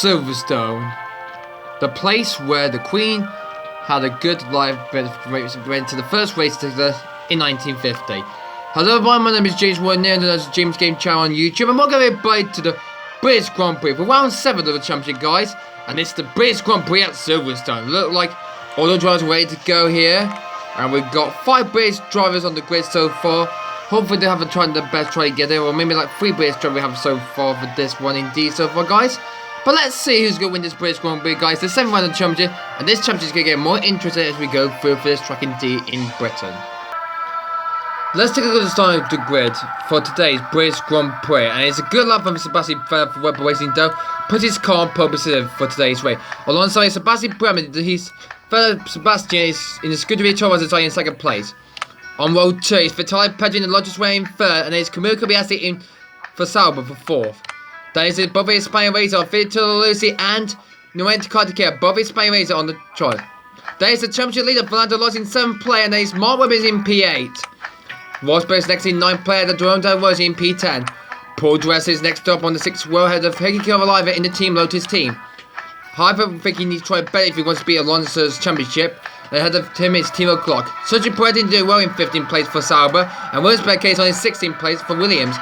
Silverstone, the place where the Queen had a good life, went to the first race in 1950. Hello everyone, my name is James Warner, and there's James Game Channel on YouTube, and welcome everybody to the British Grand Prix for round 7 of the championship, guys. And it's the British Grand Prix at Silverstone. Look like all the drivers are ready to go here, and we've got 5 British drivers on the grid so far. Hopefully they haven't tried their best try to get there, or maybe like 3 British drivers we have so far for this one indeed so far, guys. But let's see who's going to win this British Grand Prix, guys. The 7th round of the championship, and this championship is going to get more interesting as we go through for this track indeed in Britain. Let's take a look at the start of the grid for today's British Grand Prix, and it's a good lap from Sebastian Vettel for Red Bull Racing, though. Put his car on pole position for today's race. Alongside Sebastian Bremen, his fellow Sebastian is in the Scuderia Torres is in second place. On row 2, it's Vitaly Pedrin and Lodges Way in third, and it's Camilo Kobayashi in for Sauber for fourth. Then it's above his Spanish Razor, Vittorio Lucy and Noente Cartier above his Spanish Razor on the choice. Then it's the championship leader, Fernando Alonso in 7th place, and then it's Mark Webber in P8. Rosberg is next in 9th place, and Jerome Rossi in P10. Paul Dress is next up on the 6th row, ahead of Heikki Kovalainen in the Team Lotus team. However, I think he needs to try better if he wants to beat Alonso's championship. Ahead of him is Timo Glock. Sergio Perez didn't do well in 15th place for Sauber, and Rosberg is on his 16th place for Williams.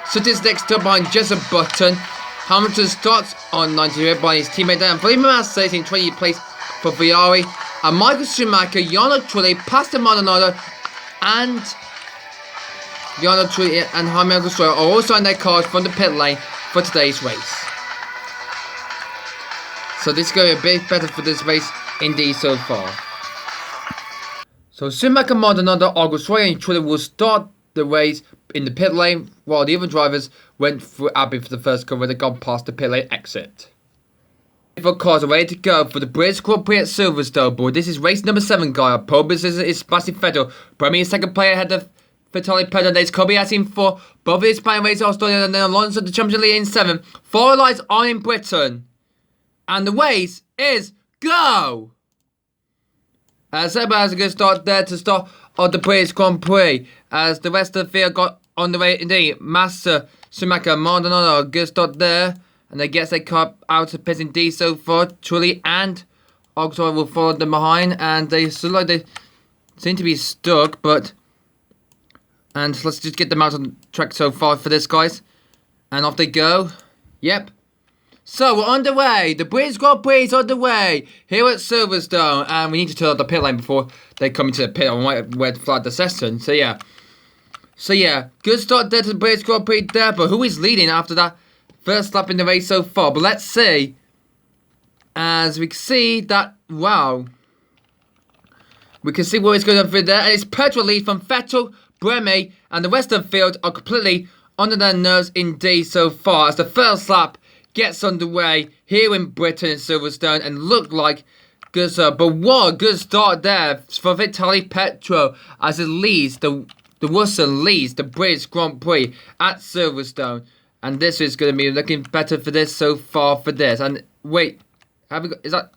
Sutton's next up behind Joseph Button. Hamilton starts on 98 by his teammate Dan. Felipe Massa is in 20th place for Ferrari. And Michael Schumacher, Jarno Trulli, Pastor Maldonado, and Jarno Trulli and Jaime Agostino are also in their cars from the pit lane for today's race. So this is going to be a bit better for this race indeed so far. So Schumacher, Maldonado, Agostino and Trulli will start the race in the pit lane, while the other drivers went through Abbey for the first cover where they got past the pit lane exit. The cars are ready to go for the British Grand Prix at Silverstone, boy. This is race number 7, guys. Pole position is Sebastian Vettel. Bremen in second place ahead of Vitaly Pedrin. There's Kobayashi in 4. Both of his Spanish races are starting, and then Alonso the championship leader in 7. 4 lights on in Britain. And the race is go! Seba has a good start there to start of the British Grand Prix, as the rest of the field got on the way indeed. Massa, Schumacher, Maldonado, good start there, and they get their car out of pit indeed so far. Trulli and Ogtor will follow them behind, and they seem to be stuck, and let's just get them out on the track so far for this, guys, and off they go. Yep. So, we're on the way. The British Grand Prix is on the way here at Silverstone. And we need to turn off the pit lane before they come into the pit on red flag the session. So, yeah. Good start there to the British Grand Prix there. But who is leading after that first lap in the race so far? But let's see. As we can see that, wow. We can see what is going on through there. And it's petrol lead from Vettel, Bremen, and the rest of the field are completely under their nerves indeed so far. As the first lap gets underway here in Britain in Silverstone, and looked like good start. But what a good start there for Vitaly Pedrin as it leads the Russell leads the British Grand Prix at Silverstone, and this is going to be looking better for this so far for this. And wait, have we got, is that?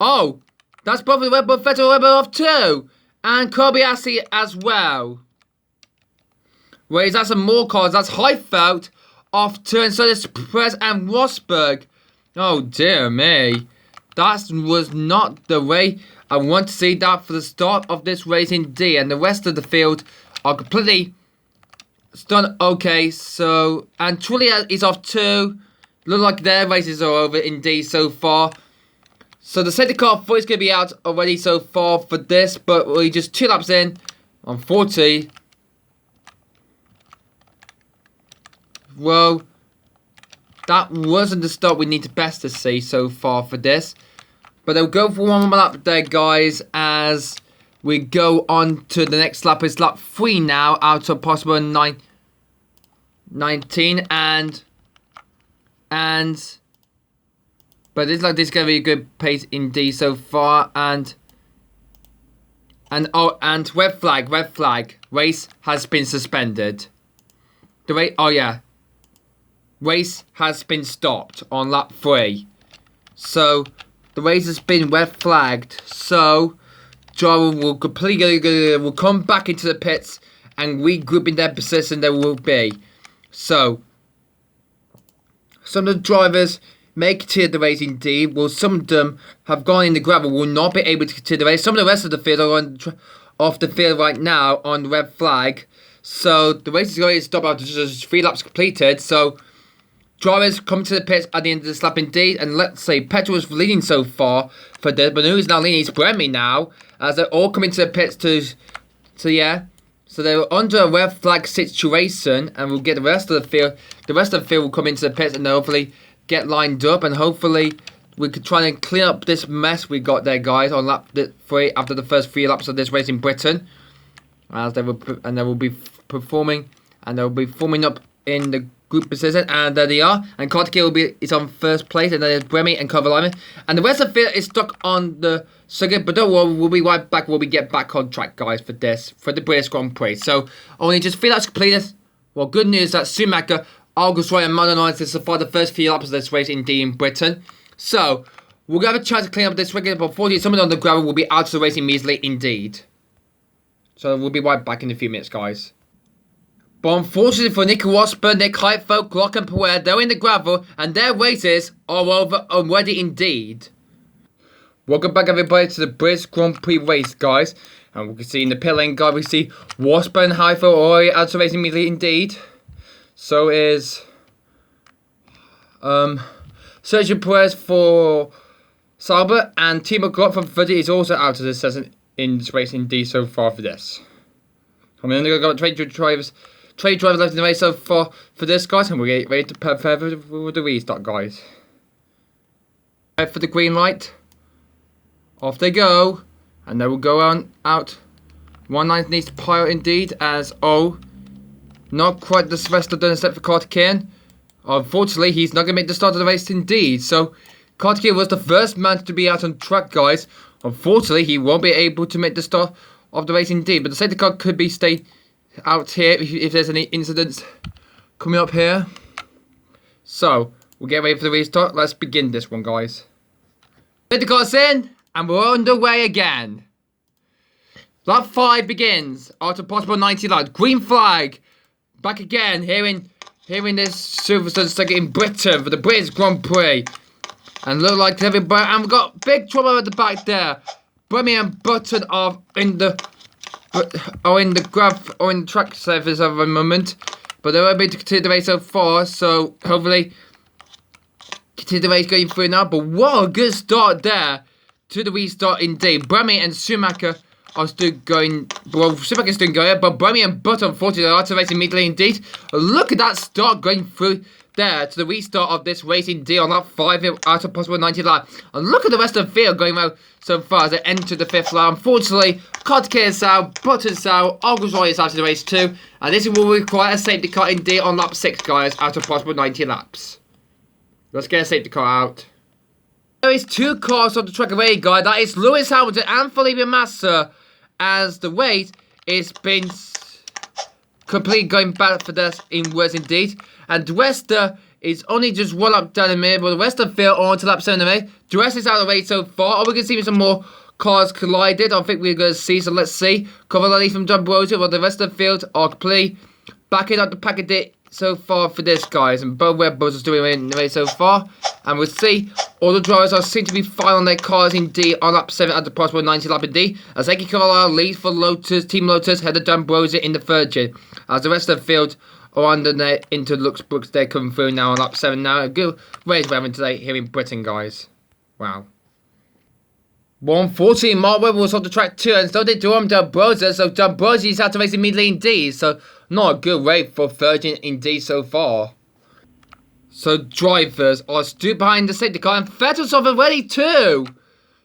Oh, that's both Red Bull Vettel Red Bull off too, and Kobayashi as well. Wait, that's some more cars. That's Heifeld off turn, so there's Perez and Rosberg. Oh dear me. That was not the way I want to see that for the start of this race indeed. And the rest of the field are completely done okay. So, and Trulli is off too. Look like their races are over indeed so far. So the safety car is going to be out already so far for this. But we're just 2 laps in on 40. Well, that wasn't the start we need best to see so far for this. But they'll go for one more lap there, guys, as we go on to the next lap. It's lap 3 now, out of possible 19. But it's like this is going to be a good pace indeed so far. And red flag. Race has been suspended. Race has been stopped on lap 3. So, the race has been red flagged. So, driver will come back into the pits and regroup in their position they will be. So, some of the drivers make it to the race indeed. Well, some of them have gone in the gravel, will not be able to continue the race. Some of the rest of the field are on off the field right now on the red flag. So the race is going to stop after just 3 laps completed. So drivers come to the pits at the end of this lap indeed. And let's say Petrol is leading so far for this, but who is now leading is Premi now, as they're all coming to the pits So they're under a red flag situation, and we'll get the rest of the field. The rest of the field will come into the pits and hopefully get lined up, and hopefully we could try and clean up this mess we got there, guys, on lap 3 after the first 3 laps of this race in Britain. As they will be performing, and they will be forming up in the group position, and there they are. And Kartike is on first place, and then there's Bremi and Kovalainen, and the rest of the field is stuck on the circuit. But don't worry, we'll be right back when we get back on track, guys, for the British Grand Prix. So only just 3 laps completed. Well, good news that Schumacher, August Roy, and Maldonado to survive the first 3 laps of this race indeed in Britain. So we'll have a chance to clean up this record, but unfortunately, someone on the gravel will be out of the race immediately indeed. So we'll be right back in a few minutes, guys. But unfortunately for Nico Rosberg, Nick Heidfeld, Glock and Perez, they're in the gravel and their races are over already indeed. Welcome back everybody to the British Grand Prix race, guys. And we can see in the pit lane, guys, we see Rosberg and Heidfeld already out of the race immediately indeed. So is Sergio Perez for Sauber, and Timo Glock from 30 is also out of this session in this race indeed so far for this. I'm going to go 20 drivers left in the race so far for this, guys, and we're getting ready to prepare for the restart, guys. Right for the green light. Off they go, and they will go on out. 1/9 needs to pile indeed, as not quite the rest of the step for Kartikeyan. Unfortunately, he's not going to make the start of the race indeed. So Kartikeyan was the first man to be out on track, guys. Unfortunately, he won't be able to make the start of the race indeed. But the safety car could be stay out here if there's any incidents coming up here. So we'll get ready for the restart. Let's begin this one, guys. Safety car's in, and we're underway again. Lap 5 begins after possible 90 laps. Green flag. Back again here in this Silverstone circuit in Britain for the British Grand Prix. And look like everybody, and we've got big trouble at the back there. Bremi and Button are in the track surface at the moment, but they're able to continue the race so far. So hopefully, continue the race going through now. But what a good start there to the restart indeed. Bremi and Schumacher are still going. Well, Schumacher's still going, but Bremi and Button unfortunately are out of the race immediately indeed. Look at that start going through there to the restart of this race indeed on lap 5 out of possible 90 lap. And look at the rest of the field going well so far as they enter the 5th lap. Unfortunately, Kartikeyan is out, Button's out, August Roy is out of the race too. And this will require a safety car indeed on lap 6, guys, out of possible 90 laps. Let's get a safety car out. There is 2 cars on the track away, guys. That is Lewis Hamilton and Felipe Massa, as the race is been completely going bad for this in words indeed. And Dwester is only just 1 lap down the middle, but the rest of the field on to lap 7 and 8. Dwester is out of the race so far. Or we can see some more cars collided. I think we're going to see, so let's see. Cavallari from D'Ambrosio, but the rest of the field are completely backing up the packet so far for this, guys. And both Red Bulls are doing in the race so far. And we'll see. All the drivers seem to be fine on their cars indeed on lap 7 at the possible 90 lap indeed. As Eki Cavallari leads for Lotus, Team Lotus, headed D'Ambrosio in the 3rd gen. As the rest of the field are under there into Luxembourg. They're coming through now on lap 7 now. A good race we're having today here in Britain, guys. Wow. Well, unfortunately, Mark Webber was on the track too, and so did Jerome D'Ambrosio. So D'Ambrosio is had to race immediately indeed. So not a good race for 3rd gen indeed so far. So drivers are stood behind the safety car, and Vettel's off already too.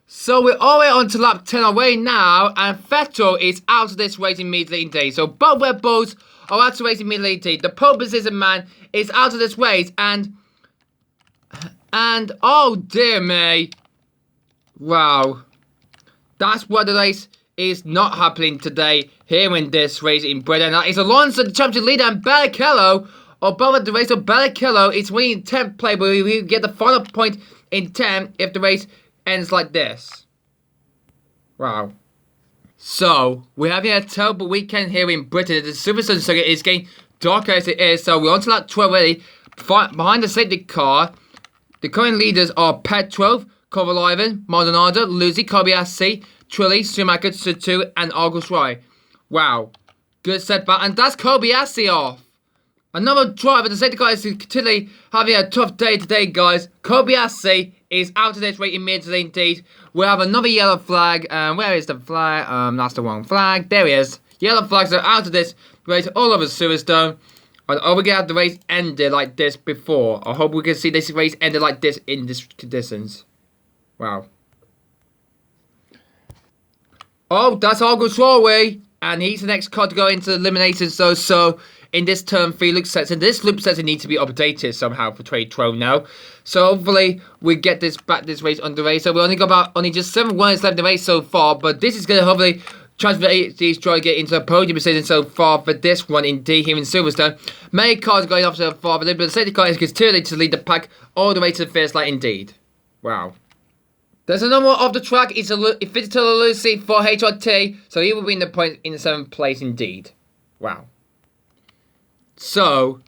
So we're all the way on to lap 10 away now, and Vettel is out of this race immediately indeed. So both Red Bulls are out of the race immediately indeed. The pole position man is out of this race, and oh dear me. Wow. That's why the race is not happening today here in this race in Britain. That is Alonso, the championship leader, and Barrichello are both at the race. So Barrichello is winning 10th place, but we get the final point in 10 if the race ends like this. Wow. So, we're having a terrible weekend here in Britain. The Silverstone circuit is getting darker as it is. So, we're on to lap 12 already. Behind the safety car, The current leaders are Petrov, Kovalivan, Maldonado, Lucy, Kobayashi, Trulli, Schumacher, Sutu, and August Roy. Wow. Good setback. And that's Kobayashi off. Another driver, the safety car is continually having a tough day today, guys. Kobayashi is out of this race immediately indeed. We have another yellow flag. Where is the flag? That's the wrong flag. There he is. Yellow flags are out of this race all over Silverstone. And are we going to have the race ended like this before? I hope we can see this race ended like this in this conditions. Wow. Oh, that's August Roy. And he's the next car to go into the elimination. So in this turn 3 loop sets, and this loop sets needs to be updated somehow for 2012 now. So hopefully we get this race underway. So we only got only just 7 runners left in the race so far, but this is going to hopefully transfer these try to get into a podium position so far for this one indeed here in Silverstone. Many cars going off so far, but the safety car is continuing to lead the pack all the way to the finish line indeed. Wow. There's another one off the track. It's Fitz Lucy for HRT, so he will be in the 7th place indeed. Wow. So,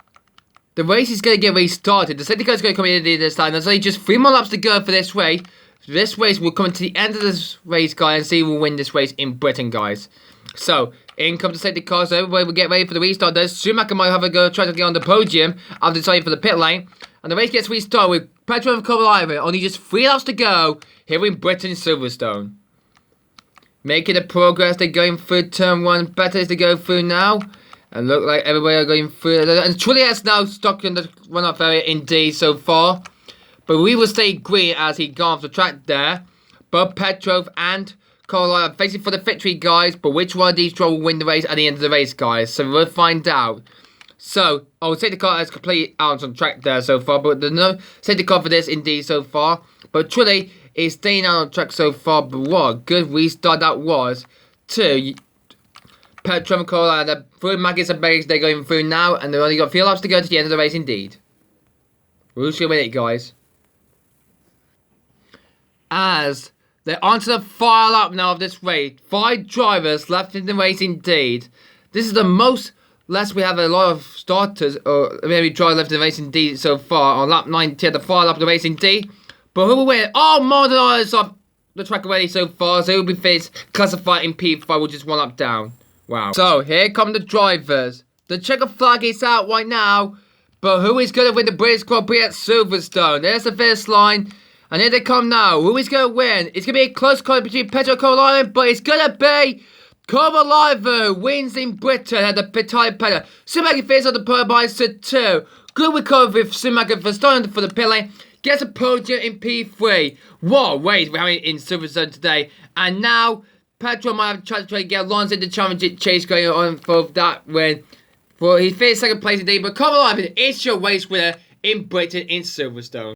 the race is going to get restarted. The safety car is going to come in this time. There's only just 3 more laps to go for this race. This race will come to the end of this race, guys, and see who will win this race in Britain, guys. So, in comes the safety car, so everybody will get ready for the restart. There's Schumacher might have a go try to get on the podium after deciding for the pit lane. And the race gets restarted with Petrov and Kovalivan. Only just 3 laps to go here in Britain, Silverstone. Making the progress, they're going through turn 1. Better is to go through now. And look like everybody are going through. And Trulli has now stuck in the run-off area indeed so far. But we will stay green as he gone off the track there. Both Petrov and Kovalivan are facing for the victory, guys. But which one of these will win the race at the end of the race, guys? So we'll find out. So, I would say the car has completely out on track there so far. But there's no safety car for this indeed so far. But Trulli is staying out on track so far. But what a good restart that was to Petrov and Kovalivan. The through Maggots and Berries they're going through now. And they've only got a few laps to go to the end of the race indeed. Who's going to win it, guys? As they're onto the final lap now of this race. 5 drivers left in the race indeed. This is the most, less we have a lot of starters or maybe drivers left in the race indeed so far. On lap 90 at the final lap of the race indeed. But who will win? Oh, Maldonado is off the track already so far. So he will be faced classified in P5 with just 1 lap down. Wow. So here come the drivers. The checker flag is out right now. But who is going to win the British Grand Prix at Silverstone? There's the finish line. And here they come now. Who is going to win? It's going to be a close call between Petrov and Kovalivan, but it's going to be Kovalivan who wins in Britain at the Pitaya pedal. Schumacher faces on the pole by 2. Good recovery for Schumacher for starting for the pit lane. Gets a podium in P3. What a race we're having in Silverstone today. And now Petrov might have a chance to try to get Alonso in the championship chase going on for that win. For he finished 2nd place indeed, but Kovalivan is your race winner in Britain in Silverstone.